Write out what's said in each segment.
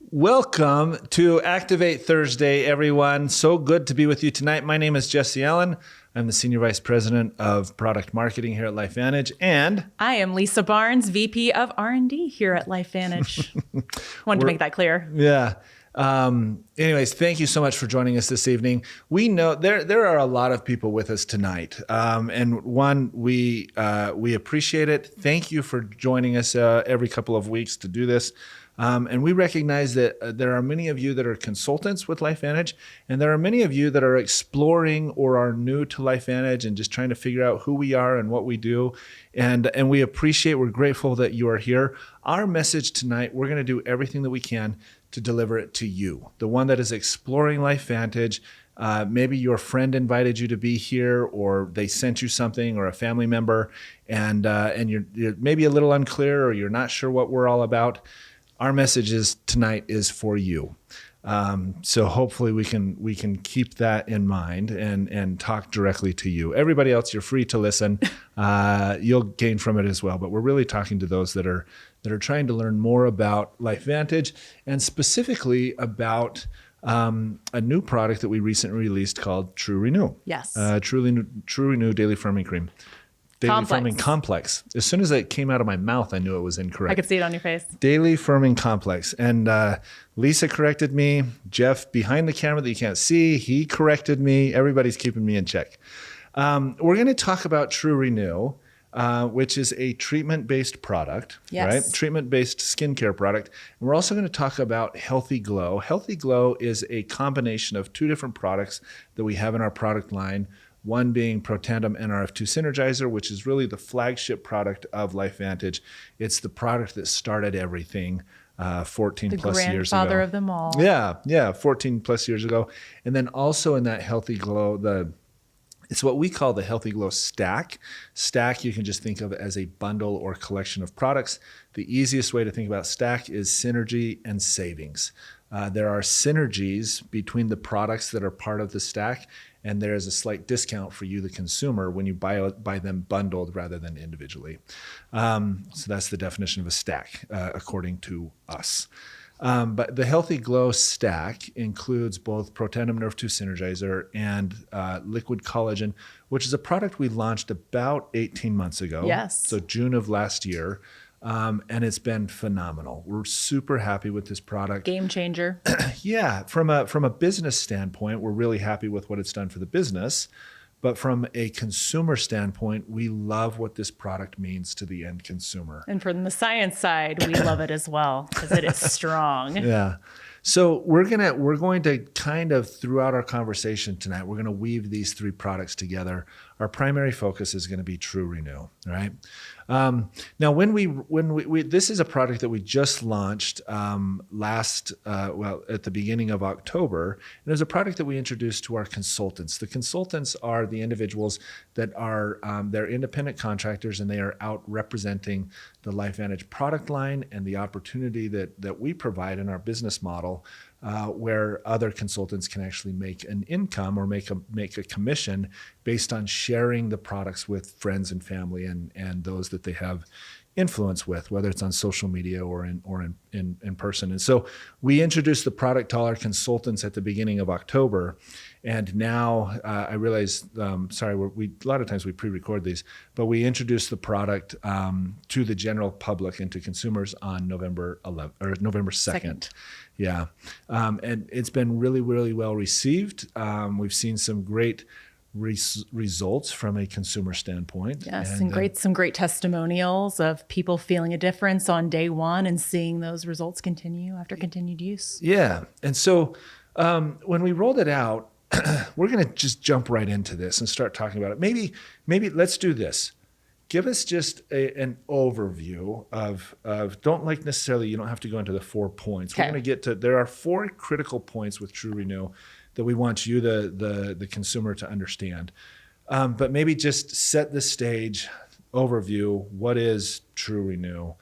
Welcome to Activate Thursday, everyone. So good to be with you tonight. My name is Jesse Allen. I'm the Senior Vice President of Product Marketing here at LifeVantage, and I am Lisa Barnes, VP of R&D here at LifeVantage. Wanted to make that clear. Yeah. Anyways, thank you so much for joining us this evening. We know there are a lot of people with us tonight, and we appreciate it. Thank you for joining us every couple of weeks to do this. And we recognize that there are many of you that are consultants with LifeVantage, and there are many of you that are exploring or are new to LifeVantage and just trying to figure out who we are and what we do. And we're grateful that you are here. Our message tonight, we're going to do everything that we can to deliver it to you, the one that is exploring LifeVantage. Maybe your friend invited you to be here, or they sent you something, or a family member, and you're maybe a little unclear, or you're not sure what we're all about. Our message tonight is for you. So hopefully we can keep that in mind and talk directly to you. Everybody else, you're free to listen. You'll gain from it as well. But we're really talking to those that are trying to learn more about LifeVantage, and specifically about a new product that we recently released called TrueRenew. Yes. TrueRenew Daily Firming Cream. Daily Firming Complex. As soon as it came out of my mouth, I knew it was incorrect. I could see it on your face. Daily Firming Complex. And Lisa corrected me. Jeff, behind the camera that you can't see, he corrected me. Everybody's keeping me in check. We're going to talk about TrueRenew, which is a treatment-based product, yes. Right? Treatment-based skincare product. And we're also going to talk about Healthy Glow. Healthy Glow is a combination of two different products that we have in our product line. One being Protandim NRF2 Synergizer, which is really the flagship product of LifeVantage. It's the product that started everything 14 plus years ago. The grandfather of them all. Yeah, 14 plus years ago. And then also in that Healthy Glow, it's what we call the Healthy Glow Stack. Stack, you can just think of as a bundle or collection of products. The easiest way to think about Stack is synergy and savings. There are synergies between the products that are part of the stack, and there is a slight discount for you, the consumer, when you buy them bundled rather than individually. So that's the definition of a stack, according to us. But the Healthy Glow Stack includes both Protandim NRF2 Synergizer and Liquid Collagen, which is a product we launched about 18 months ago. Yes. So June of last year. And it's been phenomenal. We're super happy with this product. Game changer. Yeah, from a business standpoint, we're really happy with what it's done for the business. But from a consumer standpoint, we love what this product means to the end consumer. And from the science side, we love it as well because it is strong. Yeah. So we're going to kind of, throughout our conversation tonight, we're going to weave these three products together. Our primary focus is going to be TrueRenew, right? Now, when we this is a product that we just launched at the beginning of October, and it was a product that we introduced to our consultants. The consultants are the individuals that are they're independent contractors, and they are out representing the LifeVantage product line and the opportunity that we provide in our business model, where other consultants can actually make an income or make a commission based on sharing the products with friends and family and those that they have influence with, whether it's on social media or in person. And so we introduced the product to all our consultants at the beginning of October. And now I realize, a lot of times we pre-record these, but we introduced the product to the general public and to consumers on November 2nd. Yeah. And it's been really, really well received. We've seen some great results from a consumer standpoint. Yes, and some great testimonials of people feeling a difference on day one and seeing those results continue after continued use. Yeah. And so when we rolled it out, we're going to just jump right into this and start talking about it. Maybe let's do this. Give us just an overview of don't necessarily, you don't have to go into the 4 points. Okay. We're going to get to, there are 4 critical points with TrueRenew that we want you, the consumer, to understand. But maybe just set the stage, overview, what is TrueRenew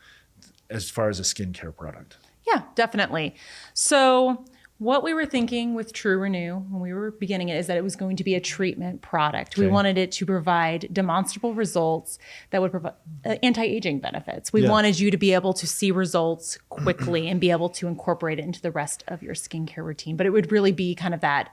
as far as a skincare product? Yeah, definitely. So What we were thinking with TrueRenew when we were beginning it is that it was going to be a treatment product. We Okay. wanted it to provide demonstrable results that would provide anti-aging benefits. We Yeah. wanted you to be able to see results quickly and be able to incorporate it into the rest of your skincare routine. But it would really be kind of that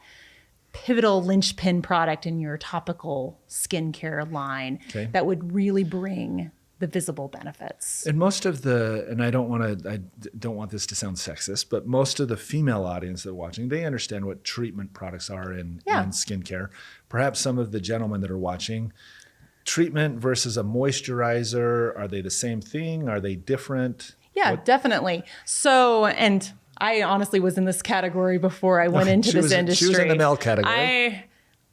pivotal linchpin product in your topical skincare line Okay. that would really bring the visible benefits. And most of and I don't want this to sound sexist, but most of the female audience that are watching, they understand what treatment products are in skincare. Perhaps some of the gentlemen that are watching, treatment versus a moisturizer, are they the same thing? Are they different? Yeah, definitely. So, and I honestly was in this category before I went into this industry. She was in the male category.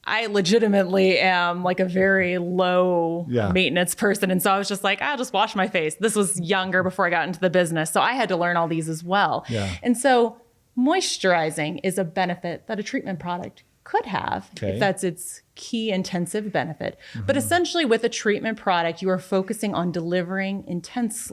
I legitimately am like a very low Yeah. maintenance person. And so I was just like, I'll just wash my face. This was younger before I got into the business. So I had to learn all these as well. Yeah. And so moisturizing is a benefit that a treatment product could have Okay. if that's its key intensive benefit. But essentially with a treatment product, you are focusing on delivering intense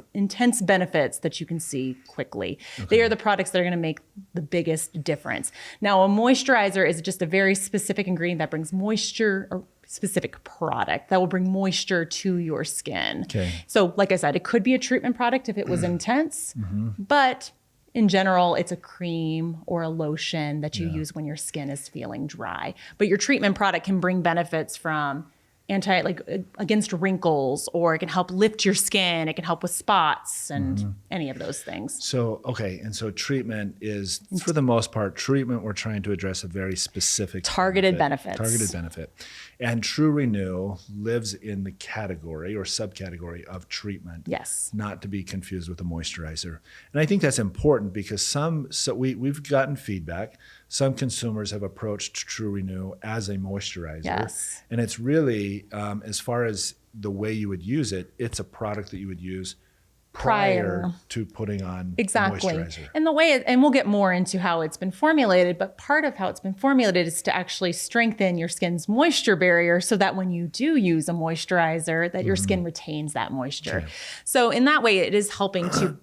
benefits that you can see quickly. They are the products that are going to make the biggest difference. Now, a moisturizer is just a very specific ingredient that brings moisture, or specific product that will bring moisture to your skin. Okay. So like I said, it could be a treatment product if it was intense, but in general, it's a cream or a lotion that you use when your skin is feeling dry. But your treatment product can bring benefits from against wrinkles, or it can help lift your skin. It can help with spots and any of those things. So, okay. And so treatment is, for the most part, we're trying to address a very specific Targeted benefits. Targeted benefit. And TrueRenew lives in the category or subcategory of treatment. Yes. Not to be confused with a moisturizer. And I think that's important because we've gotten feedback. Some consumers have approached TrueRenew as a moisturizer. Yes. And it's really, as far as the way you would use it, it's a product that you would use prior to putting on Exactly. moisturizer. And and we'll get more into how it's been formulated, but part of how it's been formulated is to actually strengthen your skin's moisture barrier so that when you do use a moisturizer, that your skin retains that moisture. Okay. So in that way, it is helping to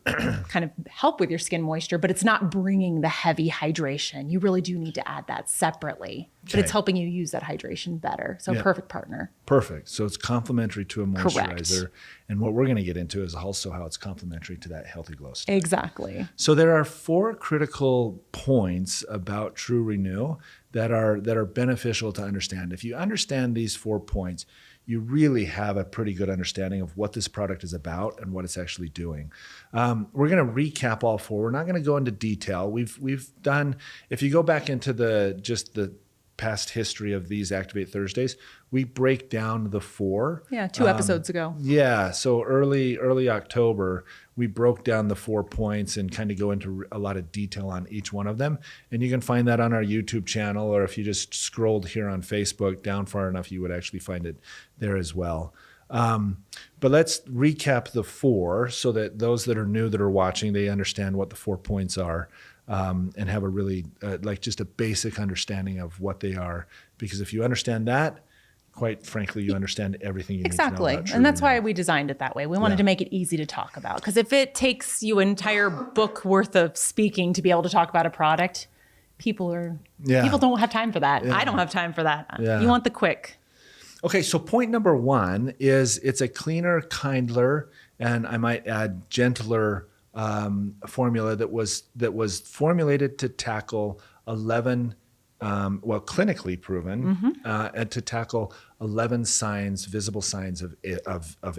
kind of help with your skin moisture, but it's not bringing the heavy hydration. You really do need to add that separately, but it's Okay. helping you use that hydration better. So Yeah. perfect partner. Perfect. So it's complementary to a moisturizer. Correct. And what we're going to get into is also how it's complementary to that healthy glow stick. Exactly. So there are 4 critical points about TrueRenew that are beneficial to understand. If you understand these 4 points, you really have a pretty good understanding of what this product is about and what it's actually doing. We're going to recap all 4. We're not going to go into detail. We've done, if you go back into the past history of these Activate Thursdays, we break down the 4. Yeah, 2 episodes ago. Yeah, so early October, we broke down the 4 points and kind of go into a lot of detail on each one of them. And you can find that on our YouTube channel, or if you just scrolled here on Facebook down far enough, you would actually find it there as well. But let's recap the 4 so that those that are new that are watching, they understand what the 4 points are. And have a really just a basic understanding of what they are. Because if you understand that, quite frankly, you understand everything you need to know Exactly. about And that's TrueRenew. why we designed it that way. We wanted to make it easy to talk about. Because if it takes you an entire book worth of speaking to be able to talk about a product, people don't have time for that. I don't have time for that. Yeah. You want the quick. Okay, so point number 1 is it's a cleaner, kindler, and I might add gentler formula that was formulated to tackle 11, clinically proven, and to tackle 11 visible signs of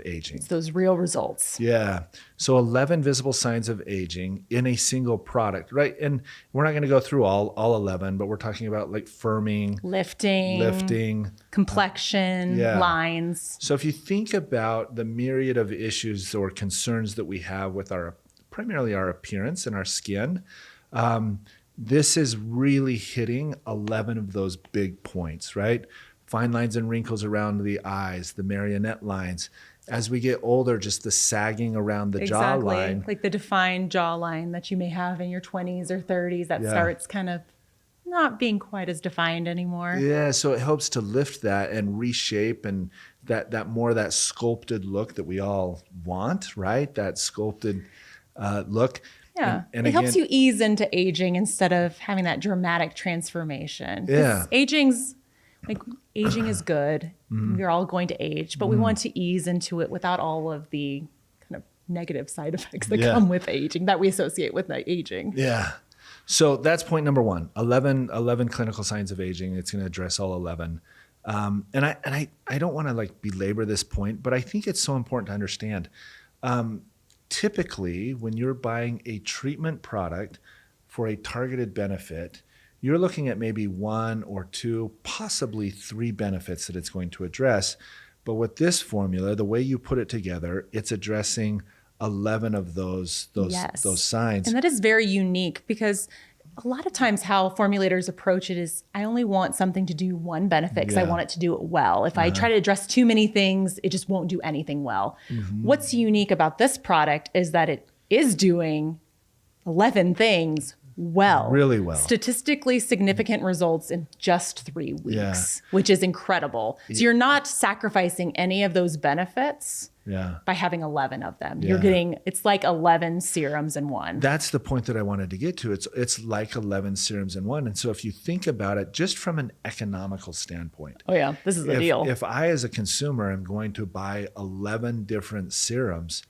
aging. It's those real results. Yeah. So 11 visible signs of aging in a single product, right? And we're not going to go through all 11, but we're talking about like firming, lifting, complexion, lines. So if you think about the myriad of issues or concerns that we have with primarily our appearance and our skin, this is really hitting 11 of those big points, right? Fine lines and wrinkles around the eyes, the marionette lines. As we get older, just the sagging around the jawline. Like the defined jawline that you may have in your 20s or 30s that starts kind of not being quite as defined anymore. Yeah, so it helps to lift that and reshape and that sculpted look that we all want, right? That sculpted look. Yeah. And it again, helps you ease into aging instead of having that dramatic transformation. 'Cause Yeah. aging is good. We're all going to age, but we want to ease into it without all of the kind of negative side effects that Yeah. come with aging that we associate with aging. Yeah. So that's point number one, 11 clinical signs of aging. It's going to address all 11. And I don't want to like belabor this point, but I think it's so important to understand. Typically, when you're buying a treatment product for a targeted benefit, you're looking at maybe one or two, possibly three benefits that it's going to address. But with this formula, the way you put it together, it's addressing 11 of those signs. And that is very unique because a lot of times how formulators approach it is I only want something to do one benefit because I want it to do it well. If I try to address too many things, it just won't do anything well. What's unique about this product is that it is doing 11 things well. Really well. Statistically significant results in just 3 weeks, which is incredible. So you're not sacrificing any of those benefits by having 11 of them. You're getting, it's like 11 serums in one. That's the point that I wanted to get to. It's like 11 serums in one. And so if you think about it just from an economical standpoint. Oh yeah, this is the deal. If I as a consumer am going to buy 11 different serums,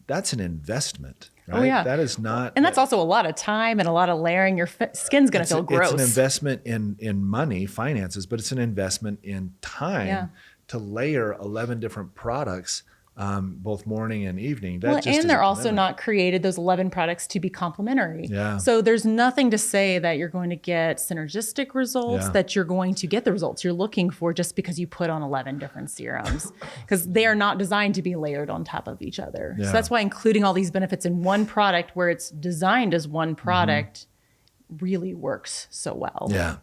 that's an investment. Right? Oh yeah. That is not. And that's also a lot of time and a lot of layering. Your skin's going to feel gross. It's an investment in money, finances, but it's an investment in time to layer 11 different products, both morning and evening. And they're also not created, those 11 products, to be complementary. Yeah. So there's nothing to say that you're going to get synergistic results, that you're going to get the results you're looking for just because you put on 11 different serums. Because they are not designed to be layered on top of each other. Yeah. So that's why including all these benefits in one product where it's designed as one product really works so well. Yeah,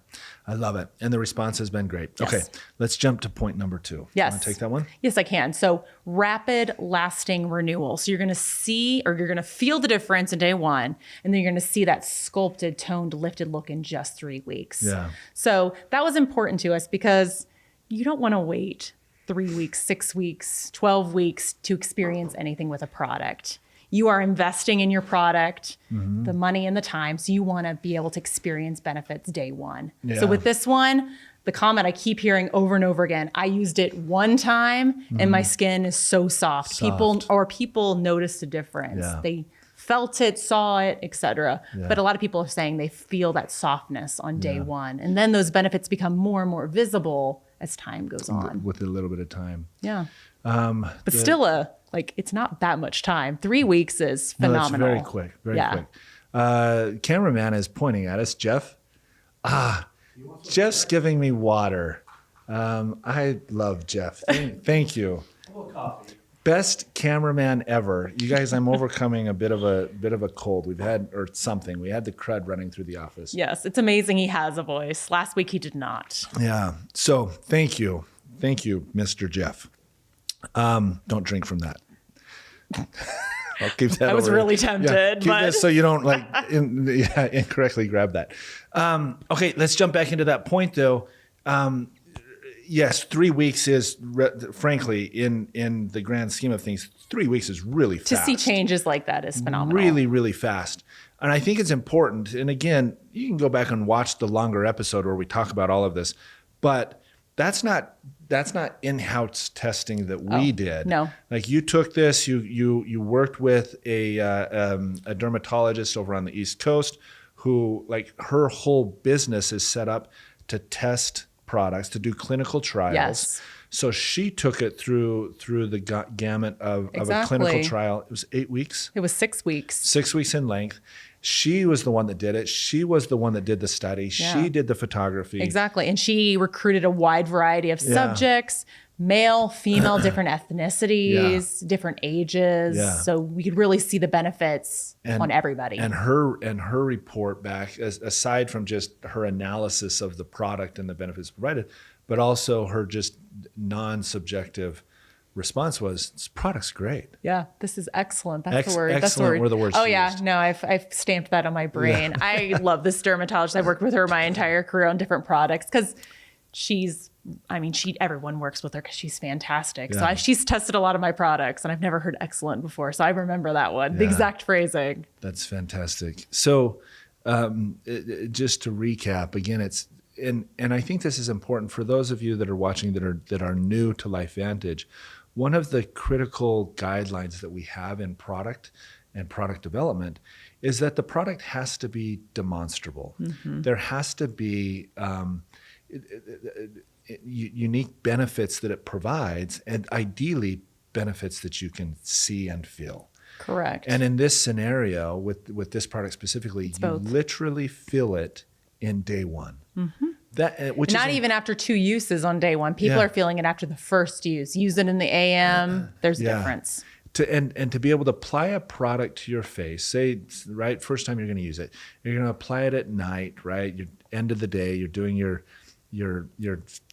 I love it. And the response has been great. Yes. Okay, let's jump to point number 2. Yes. You want to take that one? Yes, I can. So rapid lasting renewal. So you're going to see, or you're going to feel the difference in day one, and then you're going to see that sculpted, toned, lifted look in just 3 weeks. Yeah. So that was important to us because you don't want to wait 3 weeks, 6 weeks, 12 weeks to experience anything with a product. You are investing in your product, the money and the time, so you want to be able to experience benefits day one. Yeah. So with this one, the comment I keep hearing over and over again, I used it one time and my skin is so soft. People noticed a difference. Yeah. They felt it, saw it, etc. But a lot of people are saying they feel that softness on day one. And then those benefits become more and more visible as time goes on. With a little bit of time. Yeah. But still it's not that much time. 3 weeks is phenomenal. No, that's very quick, very quick. Cameraman is pointing at us. Jeff? Jeff's giving me water. I love Jeff. Thank you. A little coffee. Best cameraman ever. You guys, I'm overcoming a bit of a cold. We had the crud running through the office. Yes, it's amazing he has a voice. Last week he did not. Yeah. So thank you, Mr. Jeff. Don't drink from that. I'll keep that. I was over really here. tempted, keep but this so you don't incorrectly grab that. Okay, let's jump back into that point though. Yes, 3 weeks is, frankly, in the grand scheme of things, 3 weeks is really fast. to see changes like that is phenomenal. Really, really fast. And I think it's important. And again, you can go back and watch the longer episode where we talk about all of this, but that's not in-house testing that we did. No. Like you took this, you worked with a dermatologist over on the East Coast who, like, her whole business is set up to test products, to do clinical trials. Yes. So she took it through the gamut of a clinical trial. It was 8 weeks. It was 6 weeks. 6 weeks in length. She was the one that did it. She was the one that did the study. Yeah. She did the photography. Exactly. And she recruited a wide variety of subjects, male, female, different ethnicities, different ages. Yeah. So we could really see the benefits on everybody. And her report back, aside from just her analysis of the product and the benefits provided, but also her just non-subjective response was, this product's great. Yeah, this is excellent. That's the word. Excellent That's the word. were the words Oh she yeah, used. no, I've stamped that on my brain. I love this dermatologist. I've worked with her my entire career on different products because everyone works with her because she's fantastic. Yeah. So she's tested a lot of my products, and I've never heard excellent before. So I remember that one, the Yeah. exact phrasing. That's fantastic. So just to recap again, and I think this is important for those of you that are watching that are new to LifeVantage. One of the critical guidelines that we have in product and product development is that the product has to be demonstrable. Mm-hmm. There has to be unique benefits that it provides, and ideally benefits that you can see and feel. Correct. And in this scenario, with this product specifically, you both. literally feel it in day one. Mm-hmm. Which Not is even after 2 uses on day one. People Yeah. are feeling it after the first use. Use it in the AM. There's a Yeah. difference. And to be able to apply a product to your face, say, right, first time you're going to use it, you're going to apply it at night, right? Your end of the day, you're doing your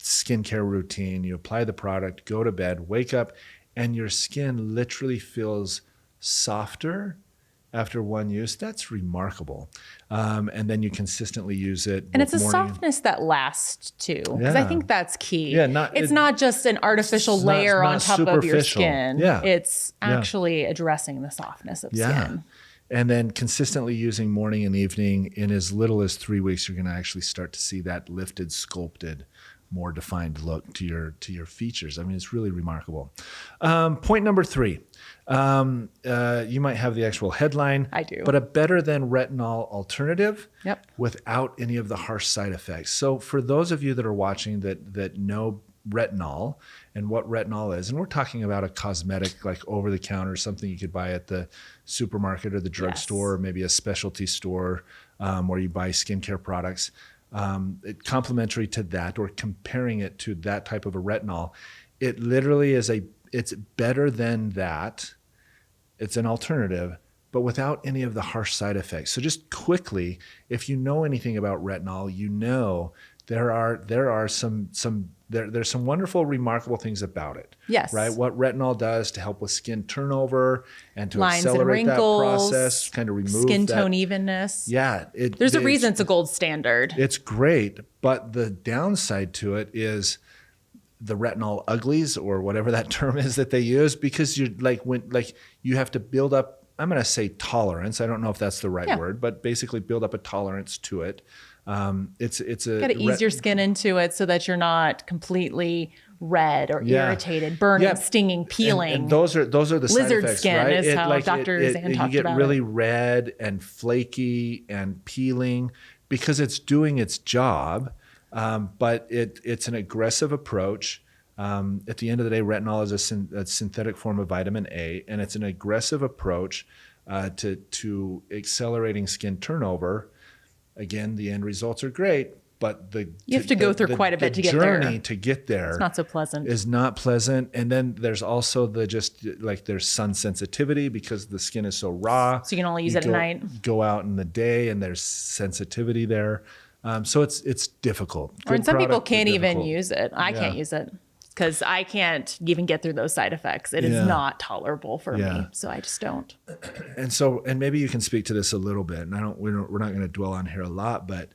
skincare routine. You apply the product, go to bed, wake up, and your skin literally feels softer after one use. That's remarkable. And then you consistently use it. And it's a morning. softness that lasts too. Because I Yeah. think that's key. Yeah, it's not just an artificial it's not- layer it's on not top of your superficial. skin. Yeah. It's Yeah. actually addressing the softness of skin. And then consistently using morning and evening in as little as 3 weeks, you're going to actually start to see that lifted, sculpted, more defined look to your features. I mean, it's really remarkable. Point number 3. You might have the actual headline. I do. But a better than retinol alternative Yep. without any of the harsh side effects. So for those of you that are watching that know retinol and what retinol is, and we're talking about a cosmetic, like over the counter, something you could buy at the supermarket or the drugstore, or maybe a specialty store where you buy skincare products. Complementary to that, or comparing it to that type of a retinol, it literally it's better than that. It's an alternative, but without any of the harsh side effects. So just quickly, if you know anything about retinol, you know there's some wonderful, remarkable things about it. Yes. Right. What retinol does to help with skin turnover and to Lines and accelerate wrinkles, that process, kind of remove skin that. tone evenness. Yeah. There's a reason it's a gold standard. It's great, but the downside to it is the retinol uglies, or whatever that term is that they use, because you you have to build up, I'm going to say tolerance. I don't know if that's the right word, but basically build up a tolerance to it. It's a Got to ease your skin into it so that you're not completely red or irritated, burning, stinging, peeling. And those are the side Lizard effects, skin right? is how Dr. Zan talked you get about really it. red and flaky and peeling because it's doing its job, but it's an aggressive approach. At the end of the day, retinol is a synthetic form of vitamin A, and it's an aggressive approach to accelerating skin turnover. Again, the end results are great, but you have to go through quite a bit to get there. The journey to get there, It's not so pleasant. is not pleasant. And then there's also there's sun sensitivity because the skin is so raw. So you can only use it at night. Go out in the day, and there's sensitivity there. So it's difficult. Or Good some people product, but can't even difficult. use it. I can't use it because I can't even get through those side effects. It is not tolerable for me. So I just don't. And maybe you can speak to this a little bit. And we're not going to dwell on here a lot, but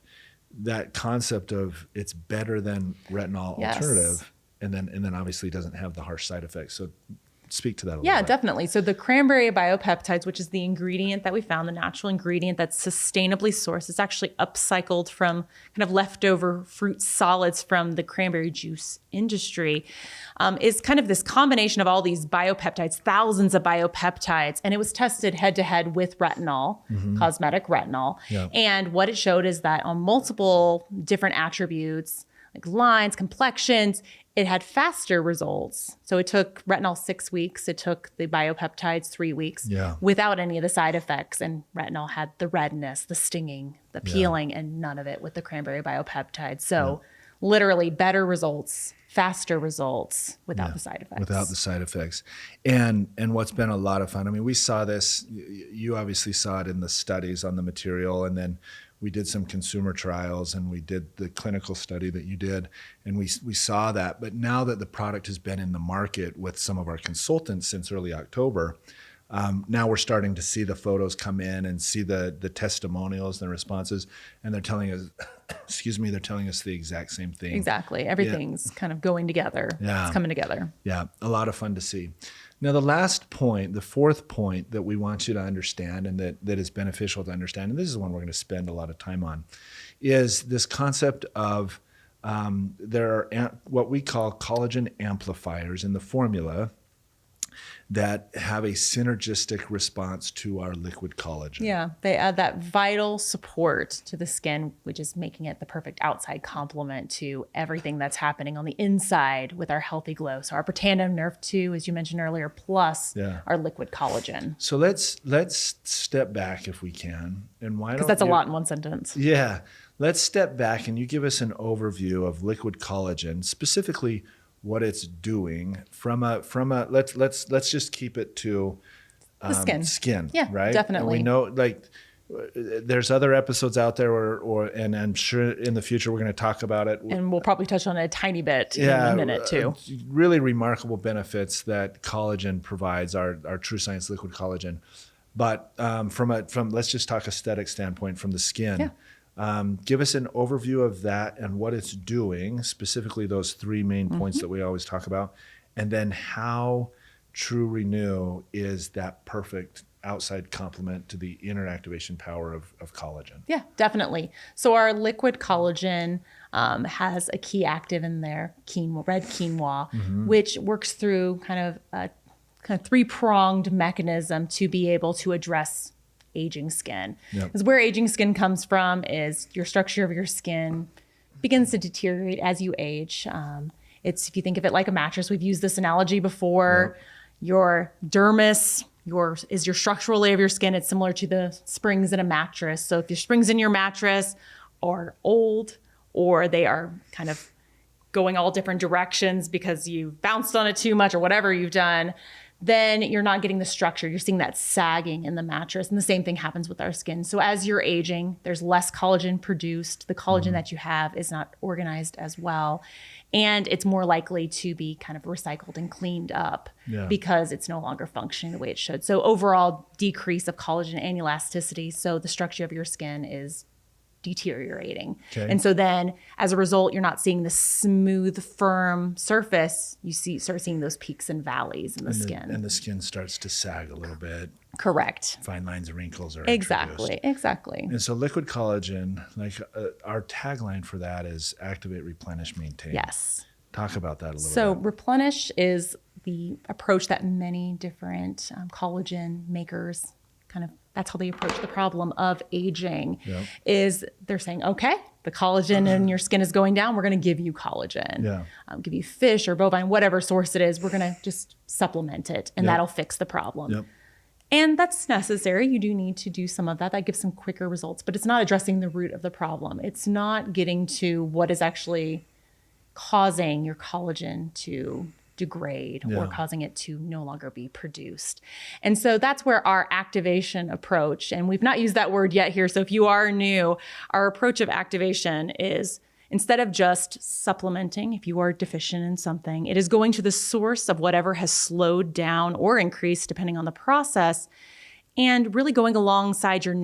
that concept of it's better than retinol alternative, and then obviously doesn't have the harsh side effects. So speak to that a little bit. Yeah, definitely. So the cranberry biopeptides, which is the ingredient that we found, the natural ingredient that's sustainably sourced, it's actually upcycled from kind of leftover fruit solids from the cranberry juice industry, is kind of this combination of all these biopeptides, thousands of biopeptides. And it was tested head to head with retinol, cosmetic retinol. Yeah. And what it showed is that on multiple different attributes, like lines, complexions, it had faster results. So it took retinol 6 weeks. It took the biopeptides 3 weeks without any of the side effects. And retinol had the redness, the stinging, the peeling, and none of it with the cranberry biopeptides. So literally better results, faster results without the side effects. Without the side effects. And what's been a lot of fun, I mean, we saw this, you obviously saw it in the studies on the material, and then we did some consumer trials, and we did the clinical study that you did, and we saw that. But now that the product has been in the market with some of our consultants since early October, Now we're starting to see the photos come in and see the testimonials and the responses, and they're telling us, they're telling us the exact same thing. Exactly. Everything's kind of going together. Yeah. It's coming together. Yeah, a lot of fun to see. Now, the last point, the fourth point that we want you to understand and that is beneficial to understand, and this is one we're going to spend a lot of time on, is this concept of there are what we call collagen amplifiers in the formula that have a synergistic response to our liquid collagen. Yeah, they add that vital support to the skin, which is making it the perfect outside complement to everything that's happening on the inside with our healthy glow. So our protandum nerve 2, as you mentioned earlier, plus our liquid collagen. So let's step back if we can. And why don't Because that's a lot in one sentence. Yeah. Let's step back and you give us an overview of liquid collagen, specifically what it's doing from a let's just keep it to the skin. Yeah, right? definitely. And we know there's other episodes out there and I'm sure in the future we're going to talk about it. And we'll probably touch on it a tiny bit in a minute too. Really remarkable benefits that collagen provides, our True Science liquid collagen. But from let's just talk aesthetic standpoint from the skin. Yeah. Give us an overview of that and what it's doing, specifically those three main points that we always talk about, and then how TrueRenew is that perfect outside complement to the inner activation power of collagen. Yeah, definitely. So our liquid collagen has a key active in there, red quinoa, which works through kind of three-pronged mechanism to be able to address aging skin. Because where aging skin comes from is your structure of your skin begins to deteriorate as you age. If you think of it like a mattress, we've used this analogy before. Your dermis is your structural layer of your skin. It's similar to the springs in a mattress. So if your springs in your mattress are old or they are kind of going all different directions because you bounced on it too much or whatever you've done, then you're not getting the structure. You're seeing that sagging in the mattress. And the same thing happens with our skin. So as you're aging, there's less collagen produced. The collagen that you have is not organized as well. And it's more likely to be kind of recycled and cleaned up because it's no longer functioning the way it should. So overall decrease of collagen and elasticity. So the structure of your skin is deteriorating. Okay. And so then as a result, you're not seeing the smooth, firm surface. You start seeing those peaks and valleys in the skin. And the skin starts to sag a little bit. Correct. Fine lines and wrinkles are Exactly. And so liquid collagen, our tagline for that is activate, replenish, maintain. Yes. Talk about that a little bit. So replenish is the approach that many different collagen makers that's how they approach the problem of aging. Is they're saying, okay, the collagen in your skin is going down. We're going to give you collagen, give you fish or bovine, whatever source it is. We're going to just supplement it and that'll fix the problem. And that's necessary. You do need to do some of that. That gives some quicker results, but it's not addressing the root of the problem. It's not getting to what is actually causing your collagen to degrade or causing it to no longer be produced. And so that's where our activation approach, and we've not used that word yet here. So if you are new, our approach of activation is instead of just supplementing, if you are deficient in something, it is going to the source of whatever has slowed down or increased depending on the process, and really going alongside your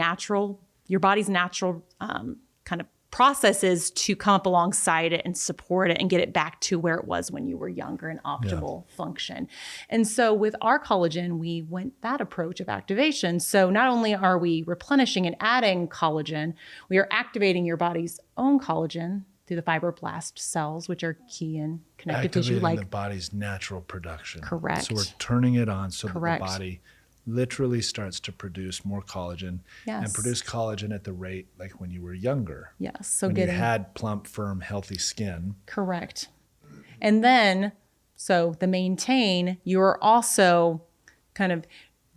body's natural kind of processes to come up alongside it and support it and get it back to where it was when you were younger in optimal function. And so with our collagen, we went that approach of activation. So not only are we replenishing and adding collagen, we are activating your body's own collagen through the fibroblast cells, which are key in connective tissue. Activating the body's natural production. Correct. So we're turning it on so that the body literally starts to produce more collagen and produce collagen at the rate like when you were younger. Yes. So when you had plump, firm, healthy skin. Correct. And then, so the maintain, you're also kind of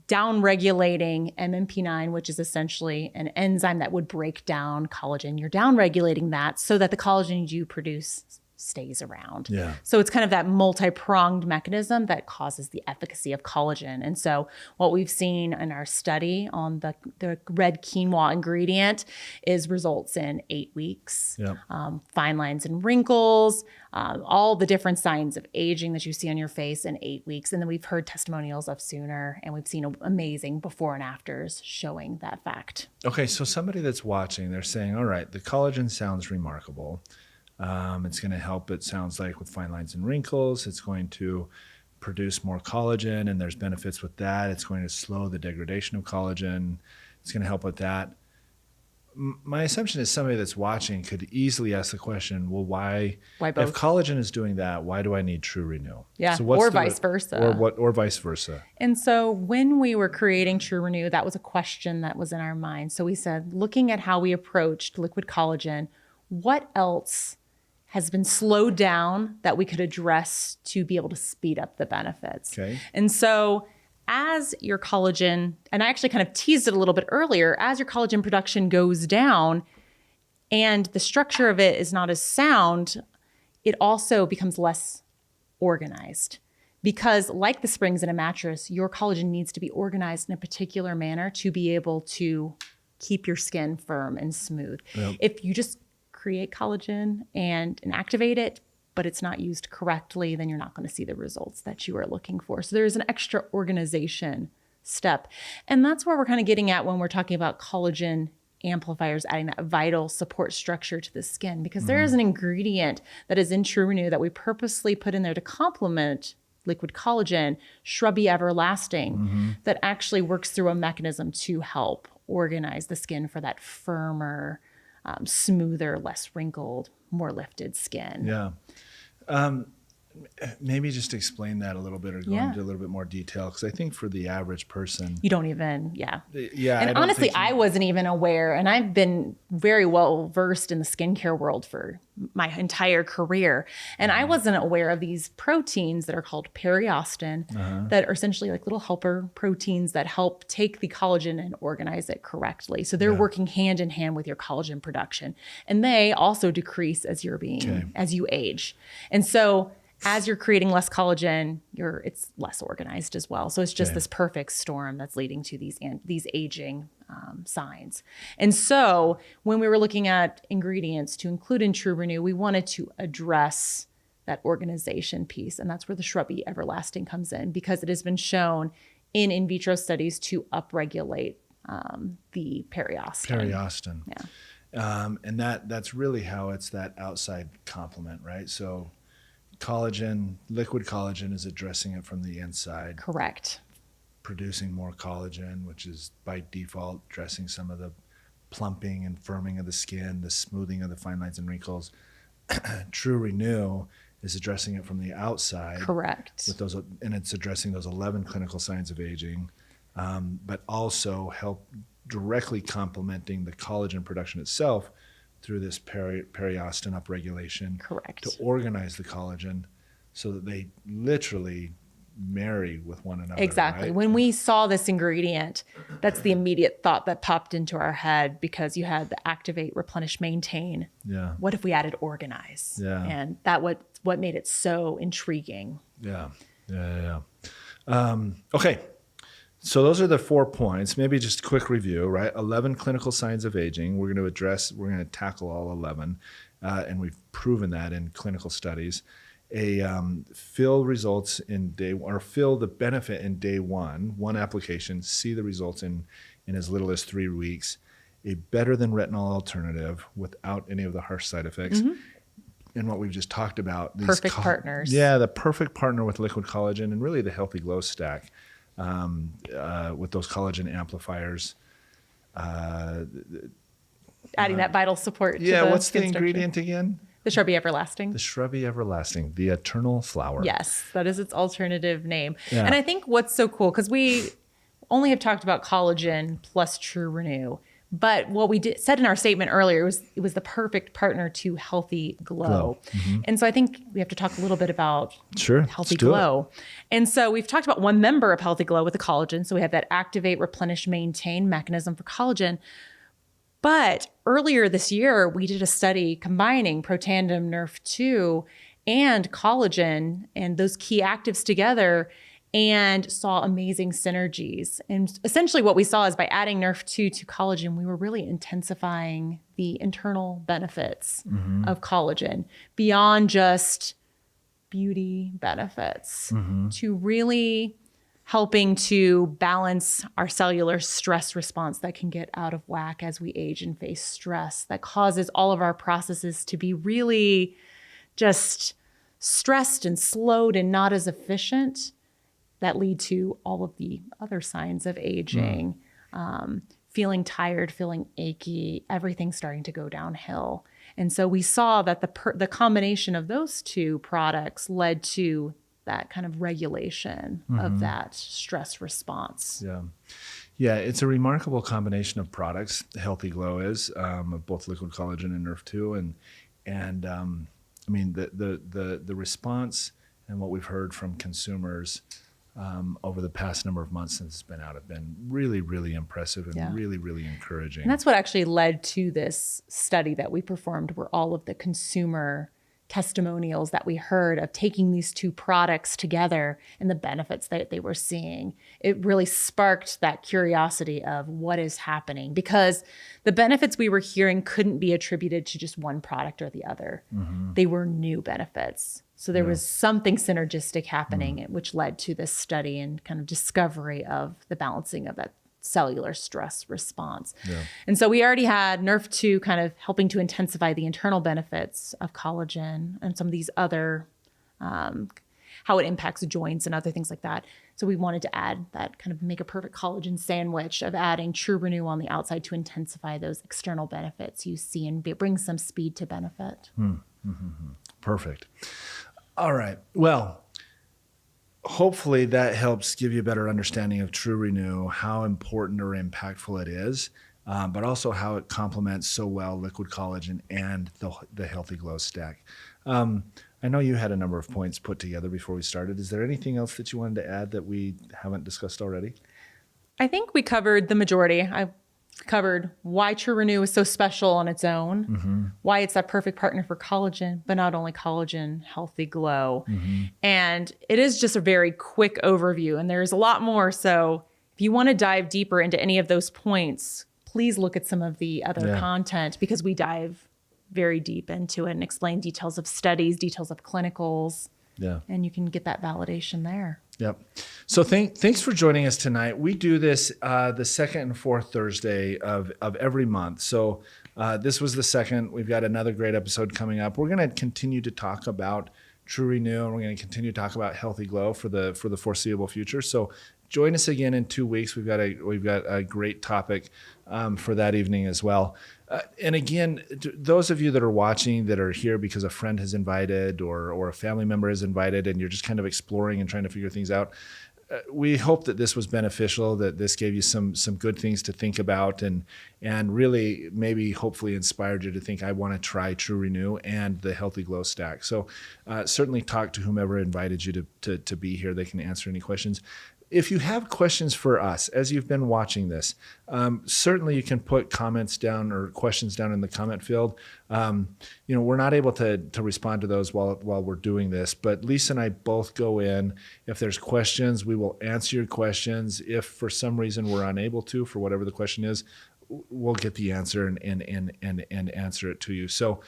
down-regulating MMP9, which is essentially an enzyme that would break down collagen. You're down-regulating that so that the collagen you produce stays around. Yeah. So it's kind of that multi-pronged mechanism that causes the efficacy of collagen. And so what we've seen in our study on the red quinoa ingredient is results in 8 weeks, Yep. fine lines and wrinkles, all the different signs of aging that you see on your face in 8 weeks. And then we've heard testimonials of sooner, and we've seen amazing before and afters showing that fact. Okay, so somebody that's watching, they're saying, all right, the collagen sounds remarkable. It's going to help, it sounds like, with fine lines and wrinkles. It's going to produce more collagen, and there's benefits with that. It's going to slow the degradation of collagen. It's going to help with that. My assumption is somebody that's watching could easily ask the question, well, why both? if collagen is doing that, why do I need TrueRenew? Yeah, So what's or vice versa. Or vice versa. And so when we were creating TrueRenew, that was a question that was in our mind. So we said, looking at how we approached liquid collagen, what else has been slowed down that we could address to be able to speed up the benefits? Okay. And so as your collagen, and I actually kind of teased it a little bit earlier, as your collagen production goes down and the structure of it is not as sound, it also becomes less organized. Because like the springs in a mattress, your collagen needs to be organized in a particular manner to be able to keep your skin firm and smooth. Yep. If you just create collagen and activate it, but it's not used correctly, then you're not going to see the results that you are looking for. So there's an extra organization step. And that's where we're kind of getting at when we're talking about collagen amplifiers, adding that vital support structure to the skin, because there is an ingredient that is in TrueRenew that we purposely put in there to complement liquid collagen, Shrubby Everlasting, that actually works through a mechanism to help organize the skin for that firmer, smoother, less wrinkled, more lifted skin. Yeah. Maybe just explain that a little bit or go into a little bit more detail, because I think for the average person, You don't even, yeah. yeah. And honestly, I wasn't even aware, and I've been very well versed in the skincare world for my entire career. And I wasn't aware of these proteins that are called periostin, that are essentially like little helper proteins that help take the collagen and organize it correctly. So they're working hand in hand with your collagen production. And they also decrease as you're as you age. And so as you're creating less collagen, it's less organized as well. So it's just this perfect storm that's leading to these aging signs. And so when we were looking at ingredients to include in TrueRenew, we wanted to address that organization piece. And that's where the Shrubby Everlasting comes in, because it has been shown in vitro studies to upregulate the periostin. Periostin. Yeah. And that's really how it's that outside complement, right? So collagen, liquid collagen is addressing it from the inside. Correct. Producing more collagen, which is by default addressing some of the plumping and firming of the skin, the smoothing of the fine lines and wrinkles. TrueRenew is addressing it from the outside. Correct. With those, and it's addressing those 11 clinical signs of aging, but also directly complementing the collagen production itself through this periostin upregulation. Correct. To organize the collagen so that they literally marry with one another. Exactly. Right? When we saw this ingredient, that's the immediate thought that popped into our head, because you had the activate, replenish, maintain. Yeah. What if we added organize? Yeah. And that what made it so intriguing. Yeah. Okay. So those are the 4 points. Maybe just a quick review, right? 11 clinical signs of aging. We're going to tackle all 11, and we've proven that in clinical studies. Fill results in fill the benefit in day one application, see the results in as little as 3 weeks. A better than retinol alternative without any of the harsh side effects. And what we've just talked about. Perfect partners. Yeah, the perfect partner with liquid collagen and really the Healthy Glow stack. With those collagen amplifiers. Adding that vital support. What's the ingredient again? The Shrubby Everlasting. The Shrubby Everlasting, the eternal flower. Yes, that is its alternative name. Yeah. And I think what's so cool, because we only have talked about collagen plus TrueRenew, but what we said in our statement earlier was it was the perfect partner to Healthy Glow. And so I think we have to talk a little bit about Healthy Glow. And so we've talked about one member of Healthy Glow with the collagen. So we have that activate, replenish, maintain mechanism for collagen. But earlier this year, we did a study combining Protandim Nerf2 and collagen and those key actives together and saw amazing synergies. And essentially what we saw is by adding Nerf2 to collagen, we were really intensifying the internal benefits of collagen beyond just beauty benefits to really helping to balance our cellular stress response that can get out of whack as we age and face stress that causes all of our processes to be really just stressed and slowed and not as efficient, that lead to all of the other signs of aging, feeling tired, feeling achy, everything starting to go downhill. And so we saw that the combination of those two products led to that kind of regulation of that stress response. Yeah, it's a remarkable combination of products. Healthy Glow is of both liquid collagen and Nerf2, and I mean the response and what we've heard from consumers over the past number of months since it's been out have been really, really impressive and really, really encouraging. And that's what actually led to this study that we performed, where all of the consumer testimonials that we heard of taking these two products together and the benefits that they were seeing, it really sparked that curiosity of what is happening, because the benefits we were hearing couldn't be attributed to just one product or the other. They were new benefits. So there was something synergistic happening, which led to this study and kind of discovery of the balancing of that cellular stress response. And so we already had Nerf2 kind of helping to intensify the internal benefits of collagen and some of these other, how it impacts joints and other things like that. So we wanted to add that, kind of make a perfect collagen sandwich of adding TrueRenew on the outside to intensify those external benefits you see and bring some speed to benefit. Perfect. All right. Well, hopefully that helps give you a better understanding of TrueRenew, how important or impactful it is, but also how it complements so well liquid collagen and the Healthy Glow stack. I know you had a number of points put together before we started. Is there anything else that you wanted to add that we haven't discussed already? I think we covered the majority. I covered why TrueRenew is so special on its own, why it's that perfect partner for collagen, but not only collagen, Healthy Glow. And it is just a very quick overview, and there's a lot more. So if you want to dive deeper into any of those points, please look at some of the other content, because we dive very deep into it and explain details of studies, details of clinicals, and you can get that validation there. Yep. So thanks for joining us tonight. We do this the second and fourth Thursday of every month. So this was the second. We've got another great episode coming up. We're going to continue to talk about TrueRenew, and we're going to continue to talk about Healthy Glow for the foreseeable future. So join us again in 2 weeks. We've got a great topic for that evening as well. And again, those of you that are watching that are here because a friend has invited or a family member has invited, and you're just kind of exploring and trying to figure things out, we hope that this was beneficial, that this gave you some good things to think about, and really maybe hopefully inspired you to think, I want to try TrueRenew and the Healthy Glow stack. So certainly talk to whomever invited you to be here. They can answer any questions. If you have questions for us as you've been watching this, certainly you can put comments down or questions down in the comment field. We're not able to respond to those while we're doing this, but Lisa and I both go in. If there's questions, we will answer your questions. If for some reason we're unable to, for whatever the question is, we'll get the answer and answer it to you. So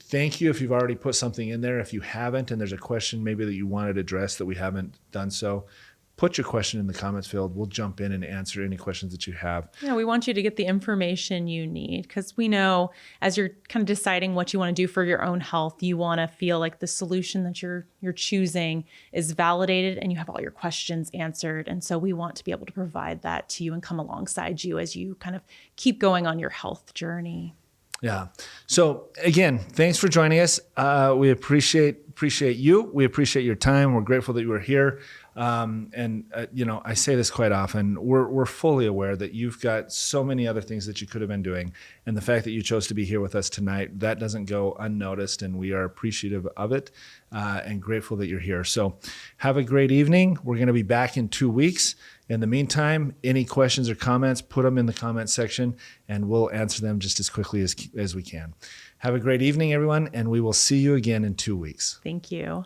thank you if you've already put something in there. If you haven't, and there's a question maybe that you wanted addressed that we haven't done so, put your question in the comments field. We'll jump in and answer any questions that you have. Yeah, we want you to get the information you need, because we know as you're kind of deciding what you want to do for your own health, you want to feel like the solution that you're choosing is validated and you have all your questions answered. And so we want to be able to provide that to you and come alongside you as you kind of keep going on your health journey. Yeah. So again, thanks for joining us. We appreciate you. We appreciate your time. We're grateful that you were here. I say this quite often. We're fully aware that you've got so many other things that you could have been doing, and the fact that you chose to be here with us tonight, that doesn't go unnoticed, and we are appreciative of it and grateful that you're here. So have a great evening. We're going to be back in 2 weeks, In the meantime, any questions or comments, put them in the comment section and we'll answer them just as quickly as we can. Have a great evening, everyone, and we will see you again in 2 weeks. Thank you.